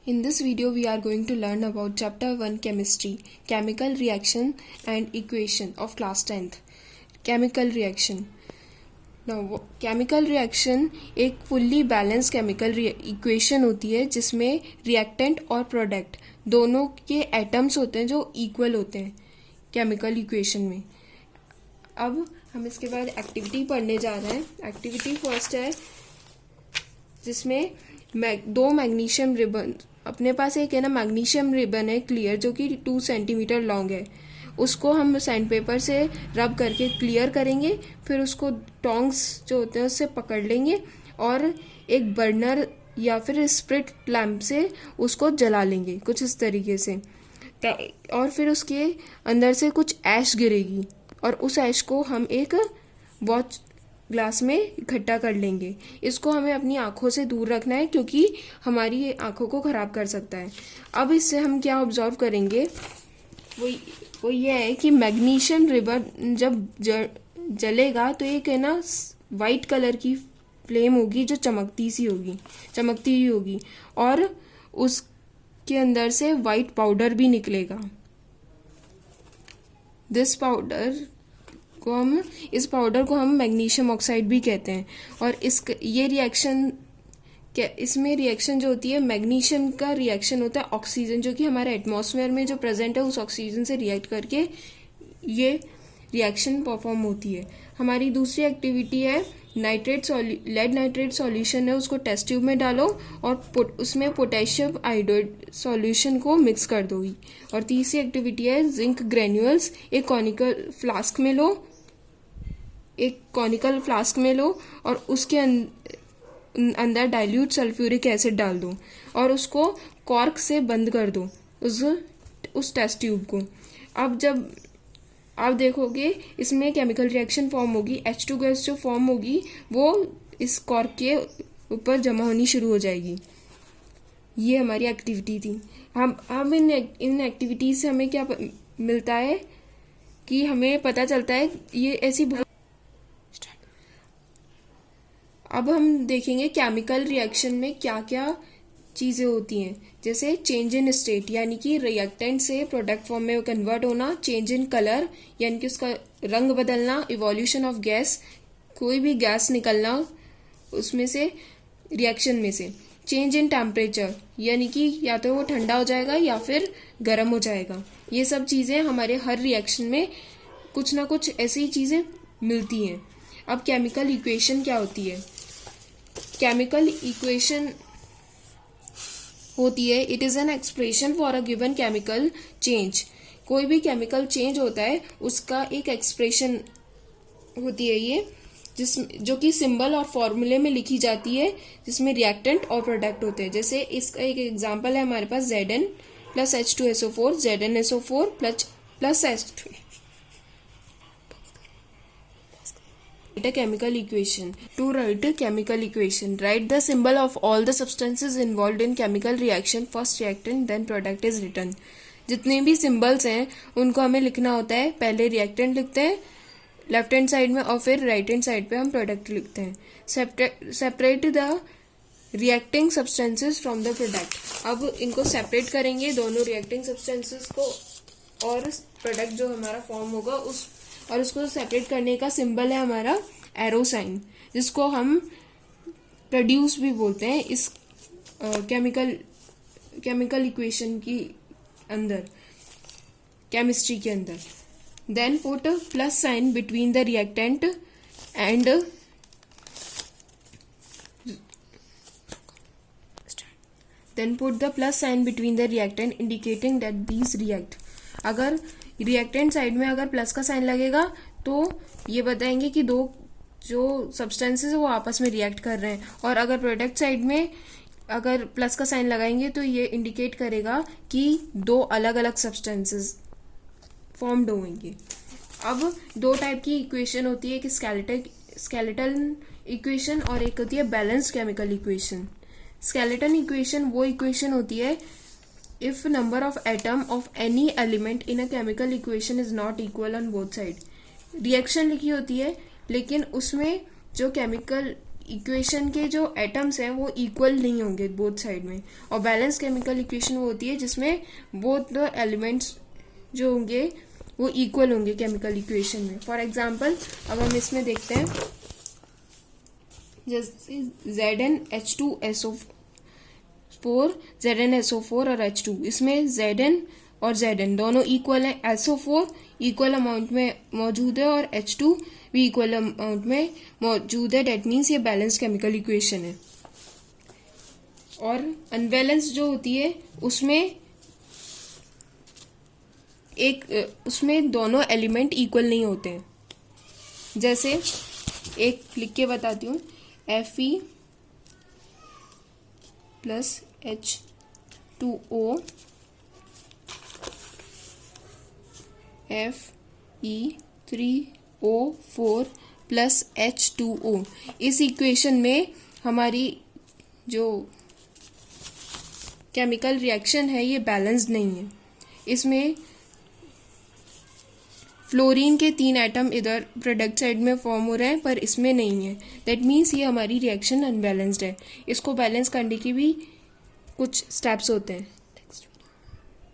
In this video, we are going to learn about Chapter 1 Chemistry, Chemical Reaction and Equation of Class 10th. Chemical Reaction. Now, chemical reaction एक fully balanced chemical equation होती है जिसमें reactant और product दोनों के atoms होते हैं जो equal होते हैं chemical equation में. अब हम इसके बाद एक्टिविटी पढ़ने जा रहे हैं. एक्टिविटी फर्स्ट है जिसमें दो मैग्नीशियम रिबन, अपने पास एक है ना मैग्नीशियम रिबन है क्लियर जो कि 2 सेंटीमीटर लॉन्ग है. उसको हम सैंड पेपर से रब करके क्लियर करेंगे. फिर उसको टोंग्स जो होते हैं उससे पकड़ लेंगे और एक बर्नर या फिर स्प्रिट लैम्प से उसको जला लेंगे कुछ इस तरीके से. और फिर उसके अंदर से कुछ ऐश गिरेगी और उस ऐश को हम एक वॉच ग्लास में इकट्ठा कर लेंगे. इसको हमें अपनी आंखों से दूर रखना है क्योंकि हमारी आंखों को ख़राब कर सकता है. अब इससे हम क्या ऑब्जर्व करेंगे वो ये है कि मैग्नीशियम रिबन जब जलेगा तो एक है ना वाइट कलर की फ्लेम होगी जो चमकती ही होगी और उसके अंदर से वाइट पाउडर भी निकलेगा. इस पाउडर को हम मैग्नीशियम ऑक्साइड भी कहते हैं. और इसमें रिएक्शन जो होती है मैग्नीशियम का रिएक्शन होता है ऑक्सीजन जो कि हमारे एटमॉस्फेयर में जो प्रेजेंट है उस ऑक्सीजन से रिएक्ट करके ये रिएक्शन परफॉर्म होती है. हमारी दूसरी एक्टिविटी है लेड नाइट्रेट सॉल्यूशन है, उसको टेस्ट ट्यूब में डालो और उसमें पोटेशियम आयोडाइड सॉल्यूशन को मिक्स कर दो. और तीसरी एक्टिविटी है जिंक ग्रेन्यूल्स एक कॉनिकल फ्लास्क में लो और उसके अंदर डाइल्यूट सल्फ्यूरिक एसिड डाल दो और उसको कॉर्क से बंद कर दो उस टेस्ट ट्यूब को. अब जब आप देखोगे इसमें केमिकल रिएक्शन फॉर्म होगी, H2 गैस जो फॉर्म होगी वो इस कॉर्क के ऊपर जमा होनी शुरू हो जाएगी. ये हमारी एक्टिविटी थी. हम इन एक्टिविटीज से हमें क्या मिलता है कि हमें पता चलता है ये ऐसी बहुत. अब हम देखेंगे केमिकल रिएक्शन में क्या क्या चीज़ें होती हैं. जैसे चेंज इन स्टेट यानी कि रिएक्टेंट से प्रोडक्ट फॉर्म में कन्वर्ट होना, चेंज इन कलर यानी कि उसका रंग बदलना, इवोल्यूशन ऑफ गैस कोई भी गैस निकलना उसमें से रिएक्शन में से, चेंज इन टेम्परेचर यानी कि या तो वो ठंडा हो जाएगा या फिर गर्म हो जाएगा. ये सब चीज़ें हमारे हर रिएक्शन में कुछ ना कुछ ऐसी चीज़ें मिलती हैं. अब केमिकल इक्वेशन क्या होती है? केमिकल इक्वेशन होती है it is an expression for a given chemical change. कोई भी केमिकल चेंज होता है उसका एक एक्सप्रेशन होती है ये जो कि सिंबल और फॉर्मूले में लिखी जाती है जिसमें रिएक्टेंट और प्रोडक्ट होते हैं. जैसे इसका एक एग्जांपल है हमारे पास Zn plus H2SO4 ZnSO4 plus H2. Write a chemical equation. To write a chemical equation, write the symbol of all the substances involved in chemical reaction. First reactant, then product is written. जितने भी symbols हैं उनको हमें लिखना होता है. पहले reactant लिखते हैं लेफ्ट हैंड साइड में और फिर राइट हैंड साइड पे हम प्रोडक्ट लिखते हैं. Separate the reacting substances from the product. अब इनको सेपरेट करेंगे दोनों रिएक्टिंग सब्सटेंसेस को और प्रोडक्ट जो हमारा फॉर्म होगा उसको सेपरेट करने का सिंबल है हमारा एरो साइन जिसको हम प्रोड्यूस भी बोलते हैं इस केमिकल इक्वेशन की अंदर, केमिस्ट्री के अंदर. Then put plus sign between the reactant and indicating that these react. अगर रिएक्टेंट साइड में अगर प्लस का साइन लगेगा तो ये बताएंगे कि दो जो सब्सटेंसेस है वो आपस में रिएक्ट कर रहे हैं. और अगर प्रोडक्ट साइड में अगर प्लस का साइन लगाएंगे तो ये इंडिकेट करेगा कि दो अलग अलग सब्सटेंसेस फॉर्म्ड होंगे. अब दो टाइप की इक्वेशन होती है, एक स्केलेटल इक्वेशन और एक होती है balanced chemical equation. Skeletal equation वो इक्वेशन होती है if number of atom of any element in a chemical equation is not equal on both side. Reaction लिखी होती है लेकिन उसमें जो केमिकल इक्वेशन के जो एटम्स हैं वो इक्वल नहीं होंगे बोथ साइड में, और बैलेंस केमिकल इक्वेशन वो होती है जिसमें बोथ द एलिमेंट्स जो होंगे वो इक्वल होंगे केमिकल इक्वेशन में। फॉर एग्जांपल अब हम इसमें देखते हैं, जैसे ZnH2SO4 ZnSO4 और H2, इसमें Zn और Zn दोनों इक्वल हैं। SO4 इक्वल अमाउंट में मौजूद है और H2 भी इक्वल अमाउंट में मौजूद है। डेट मीन्स ये बैलेंस केमिकल इक्वेशन है। और अनबैलेंस जो होती है उसमें दोनों एलिमेंट इक्वल नहीं होते हैं। जैसे एक लिख के बताती हूँ, Fe plus H2O Fe3O4 plus H2O। इस इक्वेशन में हमारी जो केमिकल रिएक्शन है ये बैलेंस्ड नहीं है। इसमें फ्लोरीन के 3 एटम इधर प्रोडक्ट साइड में फॉर्म हो रहे हैं पर इसमें नहीं है। दैट मीन्स ये हमारी रिएक्शन अनबैलेंस्ड है। इसको बैलेंस करने की भी कुछ स्टेप्स होते हैं।